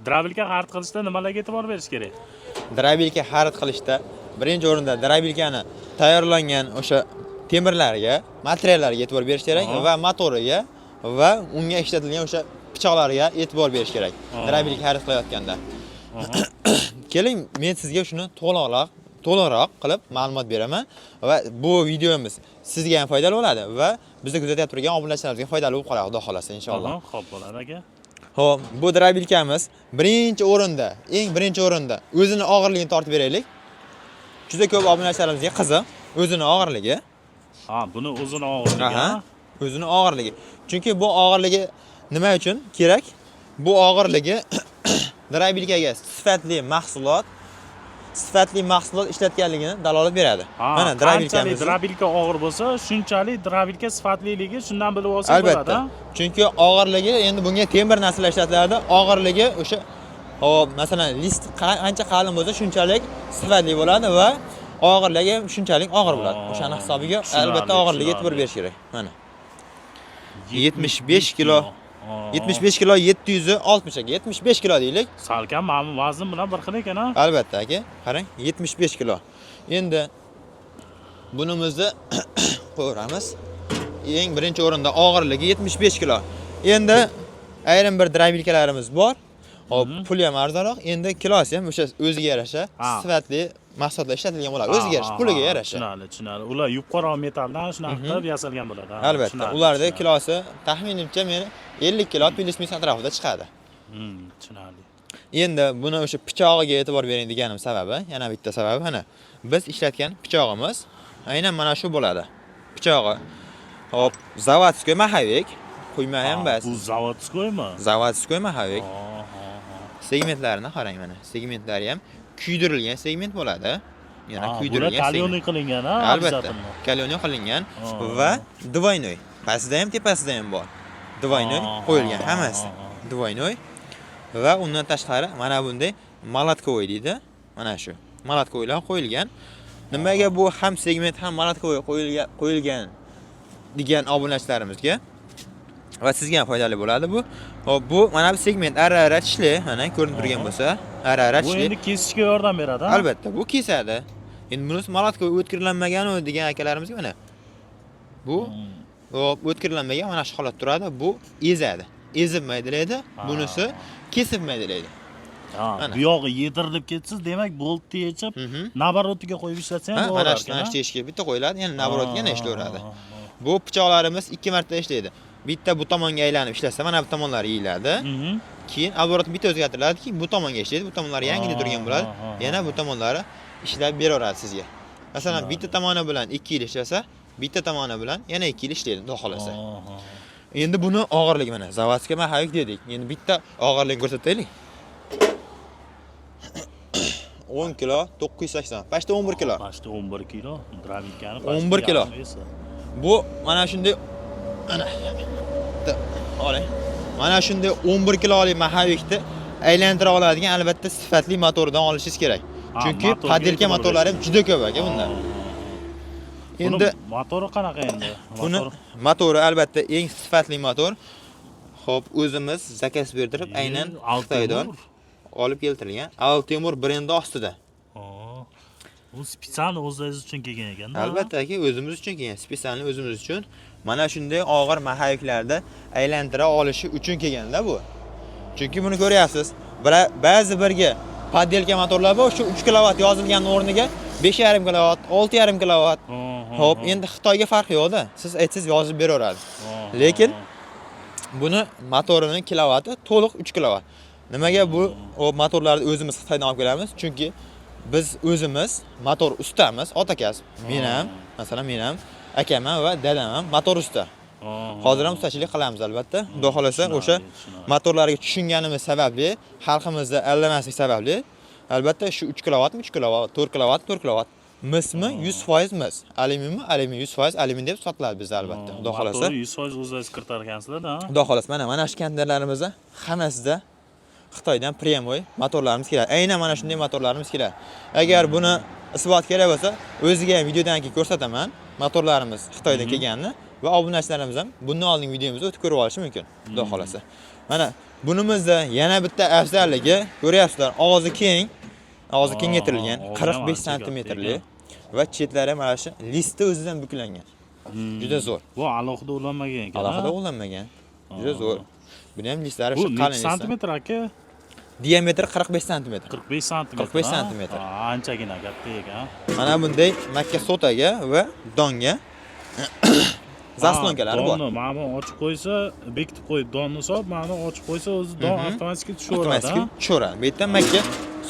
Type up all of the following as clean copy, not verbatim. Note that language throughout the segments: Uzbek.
Drabilka xarid qilishda nimalarga e'tibor berish kerak? Drabilka xarid qilishda birinchi o'rinda drabilkani tayyorlangan o'sha temirlarga, materiallarga e'tibor berish kerak va motoriga va unga ishlatilgan o'sha pichoqlarga e'tibor berish kerak. Drabilka xarid qilayotganda. Keling, men sizga shuni to'liqroq qilib ma'lumot beraman va bu videomiz sizga ham foydali bo'ladi va bizni kuzatib turgan obunachilarimizga foydali bo'lib qoladi, xudo xolasa inshaalloh. Xo'p bo'ladi aka. Xo'p, bu drabilkamiz birinchi o'rinda o'zini og'irligini tortib beraylik. Juda ko'p obunachilarimizga qiziq o'zini og'irligi. Buni o'zini og'irligi. O'zini og'irligi. Chunki bu og'irligi nima uchun kerak? Bu og'irligi drabilkaga sifatli mahsulot ishlatganligini dalolat beradi. Mana drabilkamiz. Drabilka og'ir bo'lsa, shunchalik drabilka sifatliligi shundan bilib olsak bo'ladi. Albatta. Chunki og'irligi endi bunga temir nasllar ishlatiladi. Og'irligi o'sha masalan list qancha qalin bo'lsa, shunchalik sifatli bo'ladi va og'irligi shunchalik og'ir bo'ladi. O'shani hisobiga albatta og'irligiga e'tibor berish kerak. Mana 75 kilo 75 kilo 760 aka. 75 kilo deylik. Salkam ma'lum vazn bilan bir xil ekan-a? Albatta aka. Qarang, 75 kilo. Endi bunimizni qo'yamiz. Eng birinchi o'rinda og'irligi 75 kilo. Endi ayrim bir drabilkalarimiz bor. Hop, puli ham arzonroq. Endi kilosi ham o'sha o'ziga yarasha sifatli mahsulotlar ishlatilgan bo'ladi. O'ziga yarasha, puliga yarasha. Tushunadi. Ular yuqori metaldan shunaqa qilib yasalgan bo'ladi. Albatta. Ularda kilosi taxminimcha meni 50 kilo plyus-minus atrofida chiqadi. Tushunadi. Endi buni o'sha pichog'iga e'tibor bering deganim sababi, yana bitta sababi, mana biz ishlatgan pichog'imiz aynan mana shu bo'ladi. Pichog'i. Hop, zavodskoy mahavik. Quyma ham bas. Bu zavodskoymi? Zavodskoy mahavik. Segmentlarini qarang mana. Segmentlari ham kuydirilgan segment bo'ladi. Yana kuydirilgan. Bu kalyoniy qilingan, albatta. Kalyoniy qilingan va двойной. Pastida ham, tepasida ham bor. Двойной qo'yilgan hammasi. Двойной va undan tashqari mana bunday malatkovoy deydi. Mana shu. Malatkovoylar qo'yilgan. Nimaga bu ham segment ham malatkovoy qo'yilgan degan obunachilarimizga va sizga ham foydali bo'ladi bu. Hop, bu mana bu segment ara-ara tishli, mana ko'rinib turgan bo'lsa, ara-ara tishli. Bu endi kesishga yordam beradi, Albatta, bu kesadi. Endi bunisi malatkovoy o'tkirlanmagan degan akalarimizga mana bu hop o'tkirlanmagan mana shu holat turadi. Bu ezadi. Ezib maydalaydi, bunisi kesib maydalaydi. Bu yog'i yedirilib ketsiz, demak boltni yechib, naborotiga qo'yib ishlatsa ham bo'lar ekan. Mana shu teshikka bitta qo'yiladi, yana naborotga yana ishlaveradi. Bu pichoqlarimiz 2 marta ishlaydi. Bitta bu tomonga aylanib ishlatsa, mana bu tomonlari yeyiladi. Keyin alborot bitta o'zgartiriladiki, bu tomonga ishlaydi, bu tomonlari yangida turgan bo'ladi. Yana bu tomonlari ishlab beraveradi sizga. Masalan, bitta tomoni bilan 2 yil ishlasa, bitta tomoni bilan yana 2 yil ishlaydi, xudo xolasa. Endi buni og'irligi mana zavodskiy mahavik dedik. Endi bitta og'irligini ko'rsataylik. 10 kilo 980. Pashta 11 kilo. Pashta 11 kilo. Drabilkani 11 kilo. Bu mana shunday ana oling. Mana shunday 11 kilolik mahavikni aylantira oladigan albatta sifatli motordan olishingiz kerak. Chunki padelka motorlari ham juda ko'p aka bunda. Endi motori qanaqa endi? Buni motori albatta eng sifatli motor. Xo'p, o'zimiz zakaz berdirib aynan Xitoydan olib keltirilgan Altemur brendi ostida. Bu spesial o'zingiz uchun kelgan ekan-da. Albatta aka, o'zimiz uchun kelgan, spesial o'zimiz uchun. Mana shunday og'ir mahaviklarda aylantira olishi uchun kelganda bu. Chunki buni ko'ryapsiz. Ba'zi birga padelka motorlar bor, shu 3 kW yozilgan o'rniga 5,5 kW, 6,5 kW. Xo'p, endi Xitoyga farqi yo'q-da. Siz aytsangiz yozib beraveradi. Lekin buni motorining kilovati to'liq 3 kW. Nimaga bu motorlarni o'zimiz Xitoydan olib kelamiz? Chunki biz o'zimiz motor ustamiz, ota kasb. Men ham, masalan, men ham, akam va dadam ham motor usta. Hozir ham ustachilik qilamiz albatta. Xudo xolasa o'sha motorlarga tushunganimiz sababli, xalqimizda allanmaslik sababli albatta shu 3 kW, 3 kW, 4 kW, 4 kW mismi 100% mis. Alyuminmi? Alyumin 100% alyumin deb sotiladi bizda albatta. Xudo xolasa. 100% o'zingiz kiritar ekansizlar-da. Xudo xolasa mana shu kontenderlarimizda hammasida Xitoydan premium motorlarimiz keladi. Aynan mana shunday motorlarimiz keladi. Agar buni isbot kerak bo'lsa, o'ziga ham videodan keyin ko'rsataman. Motorlarimiz Xitoydan kelganini va obunachilarimiz ham bundan oldingi videomizni o'tib ko'rib olishi mumkin. Xudo xolasa. Mana Bunimizda yana bitta afzalligi, ko'ryapsizlar, og'zi keng. Og'zi kengaytirilgan, og'zi 45 ham ancha santimetrli katta va chetlari mana shu listi o'zidan buklangan. Juda zo'r. Bu alohida ulanmagan ekan. Alohida ulanmagan. Juda zo'r. Buni ham listlari Bu shu qalin. necha santimetr aka? Diametri 45 santimetr. 45 santimetr. 45 santimetr. Anchagina katta ekan. Mana bunday makka sotaga va donga zaslonkalari bor. Donni mana bu ochib qo'ysa, bekitib qo'yib donni solib, mana ochib qo'ysa o'zi don avtomatik tushaveradi. Avtomatik tushaveradi. Bu yerdan makka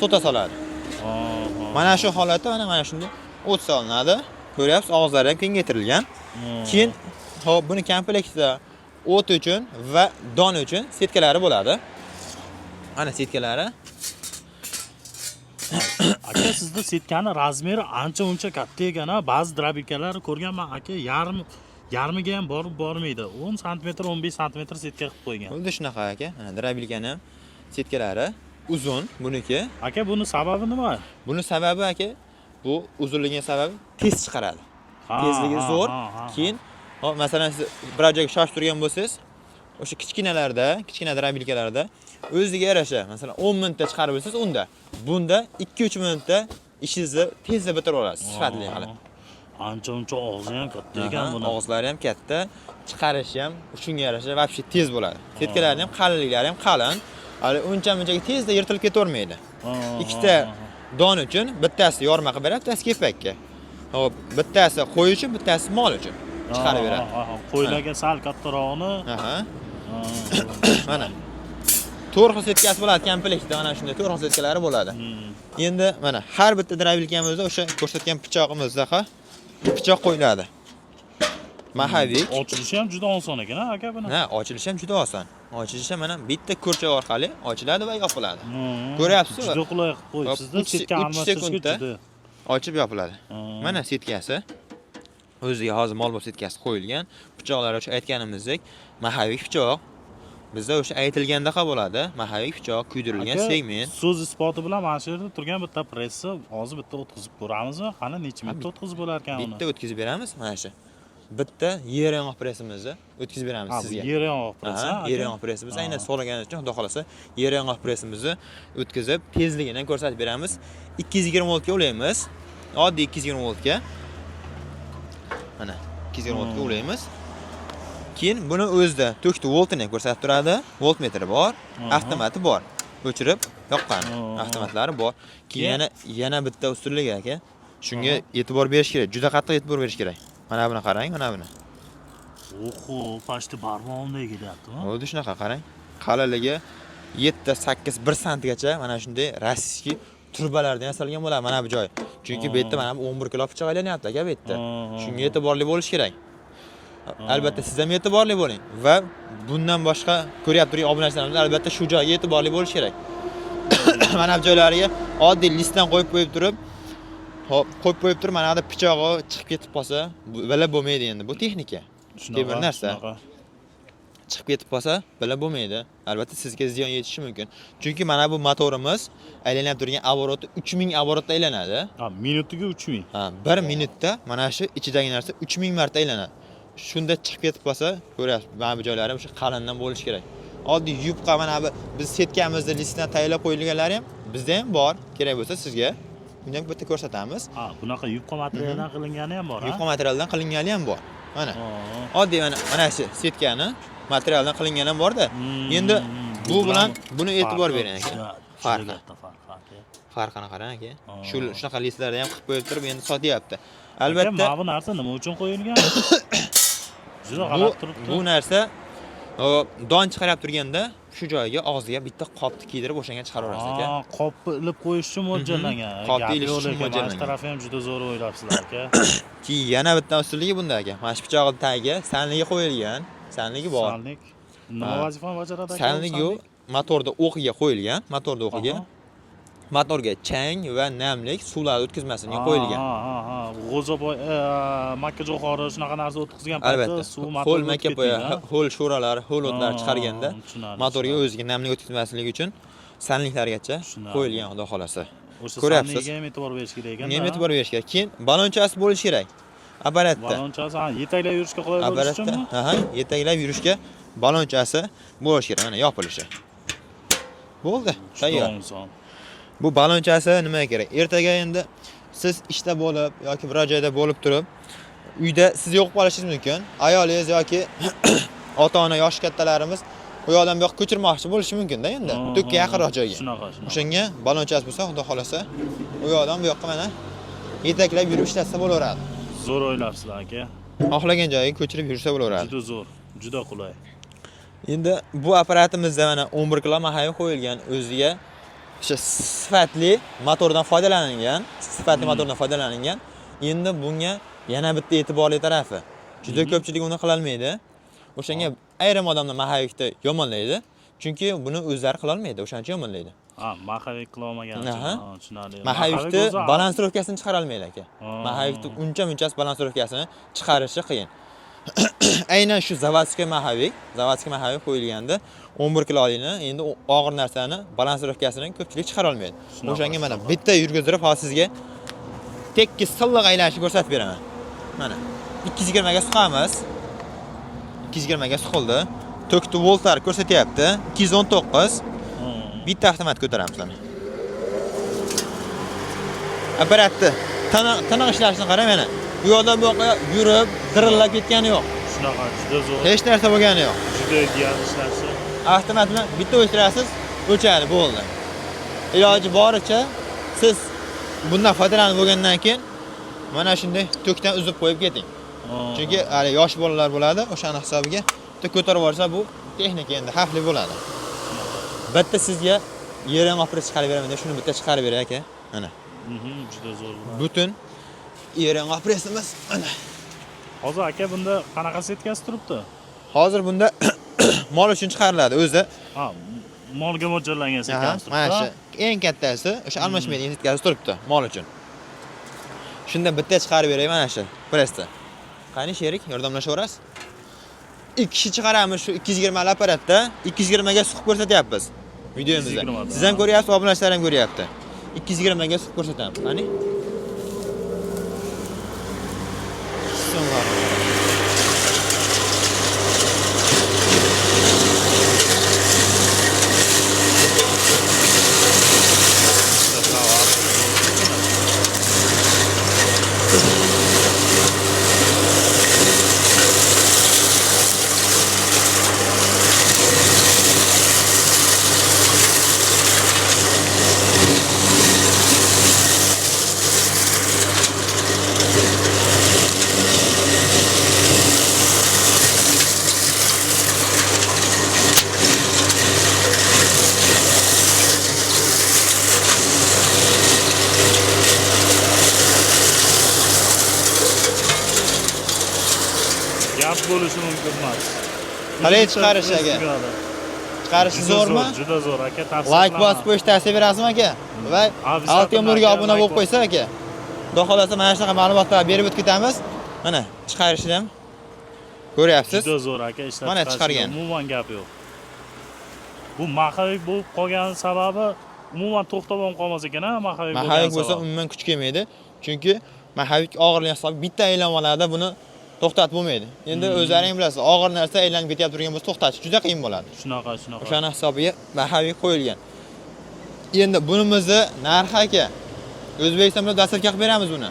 sota soladi. Mana shu holatda mana shunday o't solinadi. Ko'ryapsiz, og'izlari ham kengaytirilgan. Keyin hop buni komplektda o't uchun va don uchun setkalari bo'ladi. Mana setkalari. Aka sizda setkani razmeri ancha-muncha katta ekan-a. Ba'zi drabikalarni ko'rganman aka, yarmiga ham borib bormaydi. 10 sm, 15 sm setka qilib qo'ygan. Xuddi shunaqa aka. Mana drabilkani ham setkalari uzun buniki. Aka buni sababi nima? Buni sababi aka, bu uzunligining sababi tez chiqaradi. Tezligi zo'r. Keyin hop masalan siz bir joyga shoshib turgan bo'lsangiz, o'sha kichkina drabilkalarda o'ziga yarasha, masalan 10 minutda chiqarib bo'lsangiz, unda bunda 2-3 minutda ishingizni tezda bitirib olasiz, sifatli qilib. Ancha-muncha og'zi ham katta ekan buni. Og'izlari ham katta, chiqarishi ham shunga yarasha vobshe tez bo'ladi. Setkalari ham qalinliklari ham qalin. Hali uncha-muncha tezda yirtilib ketavermaydi. Ikkita don uchun bittasi yorma qilib beradi, bittasi kepakka. Hop, bittasi qo'y uchun, bittasi mol uchun chiqarib beradi. Qo'ylarga sal kattarog'ini. Mana 4 xil setkasi bo'ladi komplektda, mana shunday 4 xil setkalari bo'ladi. Endi mana har bitta drabilkamizda o'sha ko'rsatgan pichoqimizda pichoq qo'yiladi. Mahavik. Ochilishi ham juda oson ekan, aka buni. Ha, ochilishi ham juda oson. Ochilishi mana bitta kurchak orqali ochiladi va yopiladi. Ko'ryapsizmi? Juda qulay qilib qo'yibsiz-da, setka almashtirishga juda. Ochib yopiladi. Mana setkasi. O'ziga hozir molbop setkasi qo'yilgan. Pichoqlari o'sha aytganimizdek, mahavik pichoq. Bizda o'sha aytilgandaqa bo'ladi. Mahavik pichoq, kuydirilgan segment. So'z isboti bilan mana shu yerda turgan bitta pressni hozir bitta o'tkazib ko'ramizmi? Qani necha minutda o'tkazib bo'lar ekan uni? Bitta o'tkazib beramiz, mana shu. Bitta yer yong'oq pressimizni o'tkazib beramiz sizga. Yer yong'oq pressi. Yer yong'oq pressimiz aynan so'raganingiz uchun, xudo xolasa, yer yong'oq pressimizni o'tkazib, tezligini ko'rsatib beramiz. 220 voltga ulaymiz. Oddiy 220 voltga. Mana 220 voltga ulaymiz. Keyin buni o'zida to'kti voltini ko'rsatib turadi. Voltmetri bor, avtomati bor. O'chirib, yoqqan avtomatlari bor. Keyin yana bitta ustunlik aka. Shunga e'tibor berish kerak. Juda qattiq e'tibor berish kerak. Mana buni qarang, mana buni. Oho, pashti barmog'imdek kelyapti-mi? Xuddi shunaqa qarang. Qalinligi 7-8 1 santgacha mana shunday rossiyskiy turbalardan yasalgan bo'ladi mana bu joy. Chunki bu yerda mana 11 kilo pichoq aylanyapti aka bu yerda. Shunga e'tiborli bo'lish kerak. Albatta siz ham e'tiborli bo'ling va bundan boshqa ko'ryapti turgan obunachilarimiz albatta shu joyga e'tiborli bo'lish kerak. Mana bu joylariga oddiy listdan qo'yib turib, hop, qo'yib turib mana bu pichog'i chiqib ketib qolsa, bilib bo'lmaydi endi. Bu texnika. Temir narsa. Chiqib ketib qolsa, bilib bo'lmaydi. Albatta sizga ziyon yetishi mumkin. Chunki mana bu motorimiz aylanib turgan avoroti 3000 avorotda aylanadi. Minutiga 3000. 1 minutda mana shu ichidagi narsa 3000 marta aylanadi. Shunda chiqib ketib qolsa, ko'ryapsiz, mana bu joylari o'sha qalindan bo'lishi kerak. Oddiy yubqa mana bu biz setkamizni listdan tayyorlab qo'yilganlari ham bizda ham bor. Kerak bo'lsa sizga buni ham bitta ko'rsatamiz. Bunaqa yubqa materialdan qilingani ham bor, Yubqa materialdan qilingani ham bor. Mana. Oddiy mana shu setkani materialdan qilingani ham bor-da. Endi bu bilan buni e'tibor bering aka. Farqini qarang aka. Shunaqa listlarda ham qilib qo'yib turib endi sotyapti. Albatta mana bu narsa nima uchun qo'yilgan? Juda g'alati turibdi. Bu narsa don chiqarib turganda shu joyiga og'ziga bitta qopni kiydirib o'shanga chiqaraverasiz aka. Qopni ilib qo'yish uchun mo'ljallangan. Qopni ilish uchun mo'ljallangan. Bosh tarafi ham juda zo'r o'ylabsizlar aka. Keyin yana bitta ustunligi bunda aka. Mana shu pichog'ning tagiga sanligi qo'yilgan. Sanligi bor. Sanlik. Nima vazifani bajaradi aka? Sanligi motorda o'qiga qo'yilgan. Motorda o'qiga. Motorga chang va namlik suvlarni o'tkazmasin uchun qo'yilgan. G'o'zaboy, makka jo'xori shunaqa narsa o'tkazgan paytda suv motorga ho'l makka poya, ho'l sho'ralar, ho'l o'tlar chiqarganda motorga o'ziga namlik o'tkazmasligi uchun sanliklargacha qo'yilgan, xudo xolasa. Ko'ryapsiz. Sanligiga ham e'tibor berish kerak ekan. Nima e'tibor berish kerak? Keyin balonchasi bo'lishi kerak. Apparatda. Balonchasi, yetaklab yurishga qulay bo'lishi uchunmi? Yetaklab yurishga balonchasi bo'lishi kerak. Mana yopilishi. Bo'ldi, Juda tayyor. oson. Bu balonchasi nimaga kerak? Ertaga endi siz ishda bo'lib yoki biror joyda bo'lib turib, uyda siz yo'q qolishingiz mumkin. Ayolingiz yoki ota-ona yosh kattalarimiz u yoqdan bu yoqqa ko'chirmoqchi bo'lishi mungkin-da endi. To'kka yaqinroq joyga. Shunaqa. O'shanga balonchasi bo'lsa, xudo xolasa, u yoqdan bu yoqqa mana yetaklab yurib ishlatsa bo'laveradi. Zo'r o'ylabsizlar aka. Xohlagan joyiga ko'chirib yursa bo'laveradi. Juda zo'r, juda qulay. Endi bu apparatimizda mana 11 kilo mahaviy qo'yilgan, o'ziga o'sha sifatli motordan foydalanilgan, motordan foydalanilgan. Endi bunga yana bitta e'tiborli tarafi. Juda ko'pchilik uni qila olmaydi. O'shanga ayrim odamlar mahavikni yomonlaydi, chunki buni o'zlari qila olmaydi, o'shancha yomonlaydi. Ha, mahavik qila olmagan uchun, tushunarli. Mahavikni balansirovkasini chiqara olmaydi aka. Mahavikni uncha-munchasi balansirovkasini chiqarishi qiyin. Aynan shu zavodskiy mahavik qo'yilganda 11 kilolikni endi og'ir narsani balansirovkasini ko'pchilik chiqara olmaydi. O'shanga mana bitta yurgizib, hozir sizga tekis silliq aylanishni ko'rsatib beraman. Mana 220 ga suqamiz. 220 ga suqildi. Tokni voltlar ko'rsatyapti. 219. Bitta avtomat ko'taramiz mana. Apparatni tiniq ishlashini qarang mana. Bu yoqdan bu yoqqa yurib, dirillab ketgani yo'q. Shunaqa, juda zo'r. Hech narsa bo'lgani yo'q. Juda ideal ishlashi. Avtomat bilan bitta o'chirasiz, o'chadi, bo'ldi. Iloji boricha siz bundan foydalanib bo'lgandan keyin mana shunday tokdan uzib qo'yib keting. Chunki hali yosh bolalar bo'ladi, o'shaning hisobiga bitta ko'tarib yuborsa bu texnika endi xavfli bo'ladi. Bitta sizga yerim operatsiya chiqarib beraman, shuni bitta chiqarib beray aka. Mana. Juda zo'r. Butun yerim operatsiyamiz mana. Hozir aka bunda qanaqa setkasi turibdi? Hozir bunda mol uchun chiqariladi o'zi. Ha, molga mo'ljallangan setkasi turibdi. Mana shu eng kattasi o'sha almashmaydigan setkasi turibdi mol uchun. Shunda bitta chiqarib beray mana shu pressda. Qani sherik, yordamlashaverasiz? 2 kishi chiqaramiz shu 220 apparatda, 220 ga suqib ko'rsatyapmiz videomizda. Siz ham ko'ryapsiz, obunachilar ham ko'ryapti. 220 ga suqib ko'rsatamiz. Qani? Gap bo'lishi mumkin emas. Qalay chiqarish aka? Chiqarish zo'rmi? Juda zo'r aka, tavsiya Like bosib qo'yish tavsiya berasizmi aka? Va Altemurga obuna bo'lib qo'ysa aka. Xudo xolasa mana shunaqa ma'lumotlar berib o'tib ketamiz. Mana chiqarishni ham ko'ryapsiz. Juda zo'r aka, ishlab Mana chiqargan. Umuman gap yo'q. Bu mahavik bo'lib qolgan sababi umuman to'xtab ham qolmas ekan, mahavik bo'lgan. Mahavik bo'lsa umuman kuch kelmaydi. Chunki mahavik og'irligi hisobi bitta aylanmalarda buni to'xtatib bo'lmaydi. Endi o'zlaring bilasiz, og'ir narsa aylanib ketyapti turgan bo'lsa to'xtatish juda qiyin bo'ladi. Shunaqa. O'shani hisobiga mahavik qo'yilgan. Endi bunimizni narxi aka O'zbekistonda dastlabki qilib beramiz buni.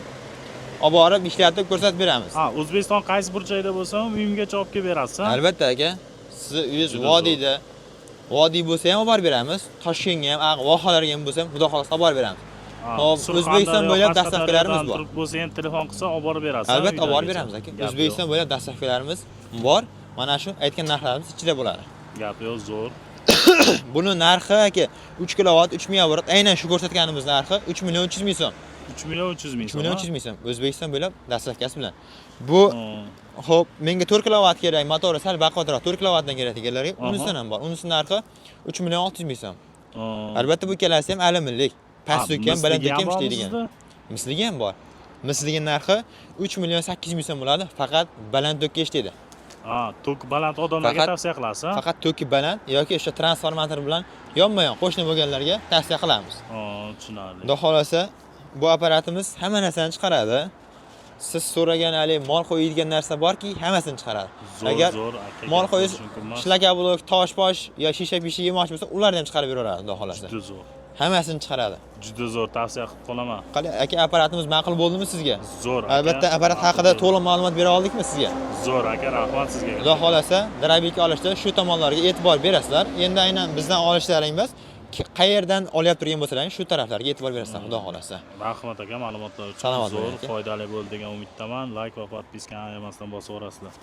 Olib borib ishlatib ko'rsatib beramiz. Ha, O'zbekiston qaysi burchakda bo'lsa ham uyimgacha olib kelib berasiz. Albatta aka. Sizni uyingiz vodiyda. Vodiy bo'lsa ham olib borib beramiz. Toshkentga ham, vohalarga ham bo'lsa ham xudo xolasa olib borib beramiz. Hop, O'zbekiston bo'ylab dastavkalarimiz bor. Bo'lsa ham telefon qilsa olib borib berasiz. Albatta olib borib beramiz aka. O'zbekiston bo'ylab dastavkalarimiz bor. Mana shu aytgan narxlarimiz ichida bo'ladi. Gap yo'q, zo'r. Buni narxi aka 3 kilovat 3000 avrat. Aynan shu ko'rsatganimiz narxi 3 million 300 ming so'm. 3 million 300 ming 3 million 300 ming so'm. O'zbekiston bo'ylab dastavkasi bilan. Bu xo'p, menga 4 kilovat kerak, motori sal baquvvatroq 4 kilovatdan kerak deganlarga unisidan ham bor. Unisi narxi 3 million 600 ming so'm. Albatta bu ikkalasi ham alyuminlik. Pastlik ham, balandlik ham ishlaydigan. Misligi ham bor. Misligi narxi 3 million 800 ming so'm bo'ladi, faqat baland tokka ishlaydi. Ha, tok baland odamlarga tavsiya qilasiz, ha? Faqat toki baland yoki o'sha transformator bilan yonma-yon qo'shni bo'lganlarga tavsiya qilamiz. Tushunarli. Xudo xolasa bu apparatimiz hamma narsani chiqaradi. siz so'ragan haligi mol qo'yadigan narsa borki, hammasini chiqaradi. Zo'r Agar zo'r aka. mol qo'yish, mumkin emas. shlaka blok, tosh-posh yo shisha-pishi yemoqchi bo'lsa, ularni ham chiqarib beraveradi, xudo xolasa. Juda zo'r. Hammasini chiqaradi. Juda zo'r tavsiya qilib qolaman. Qani aka, apparatimiz ma'qul bo'ldimi sizga? Zo'r aka. Albatta, apparat haqida to'liq ma'lumot bera oldikmi sizga? Zo'r aka, rahmat sizga. Xudo xolasa, Drabik olishda shu tomonlarga e'tibor berasizlar. Endi aynan bizdan olishlaring emas, qayerdan olyapti turgan bo'lsalaring, shu taraflarga e'tibor berasizlar, xudo xolasa. Rahmat aka, ma'lumotlar uchun. Salomat bo'ling Zo'r aka. foydali bo'ldi degan umiddaman. Like va podpiskani ayirmasdan bosib o'rasizlar.